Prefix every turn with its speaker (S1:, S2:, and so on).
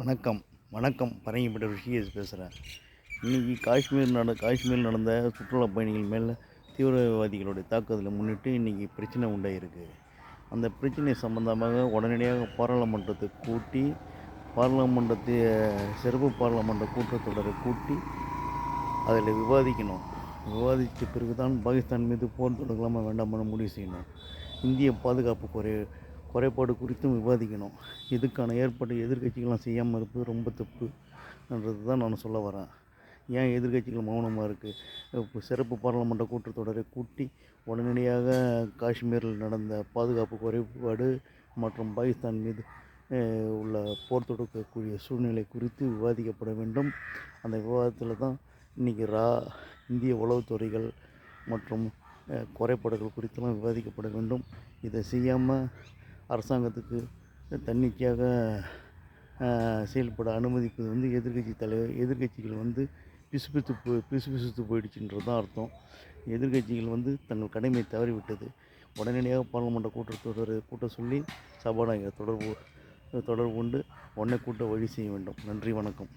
S1: வணக்கம் வணக்கம் பரங்கிப்பட்ட ரிஷிகேஷ் பேசுகிறேன். இன்றைக்கி காஷ்மீரில் நடந்த சுற்றுலா பயணிகள் மேலே தீவிரவாதிகளுடைய தாக்குதலை முன்னிட்டு இன்றைக்கி பிரச்சனை உண்டாயிருக்கு. அந்த பிரச்சனை சம்பந்தமாக உடனடியாக பாராளுமன்றத்தை கூட்டி சிறப்பு பாராளுமன்ற கூட்டத்தொடரை கூட்டி அதில் விவாதிக்கணும். விவாதித்த பிறகு தான் பாகிஸ்தான் மீது போர் தொடங்கலாமா வேண்டாமான்னு முடிவு செய்யணும். இந்திய பாதுகாப்பு குறைபாடு குறித்தும் விவாதிக்கணும். இதுக்கான ஏற்பாடு எதிர்க்கட்சிகள்லாம் செய்யாமல் இருப்பது ரொம்ப தப்புன்றது தான் நான் சொல்ல வரேன். ஏன் எதிர்க்கட்சிகள் மௌனமாக இருக்குது? இப்போ சிறப்பு பாராளுமன்ற கூட்டத்தொடரை கூட்டி உடனடியாக காஷ்மீரில் நடந்த பாதுகாப்பு குறைபாடு மற்றும் பாகிஸ்தான் மீது உள்ள போர் தொடுக்கக்கூடிய சூழ்நிலை குறித்து விவாதிக்கப்பட வேண்டும். அந்த விவாதத்தில் தான் இன்றைக்கி இந்திய உளவுத்துறைகள் மற்றும் குறைபாடுகள் குறித்தெல்லாம் விவாதிக்கப்பட வேண்டும். இதை செய்யாமல் அரசாங்கத்துக்கு தன்னிச்சையாக செயல்பட அனுமதிப்பது எதிர்க்கட்சிகள் பிசுபிசுத்து போயிடுச்சுன்றது தான் அர்த்தம். எதிர்க்கட்சிகள் தங்கள் கடமையை தவறிவிட்டது. உடனடியாக பாராளுமன்ற கூட்டத்தொடரை கூட்ட சொல்லி சபாநாயகர் தொடர்பு கொண்டு உடனே கூட்ட வழி செய்ய வேண்டும். நன்றி, வணக்கம்.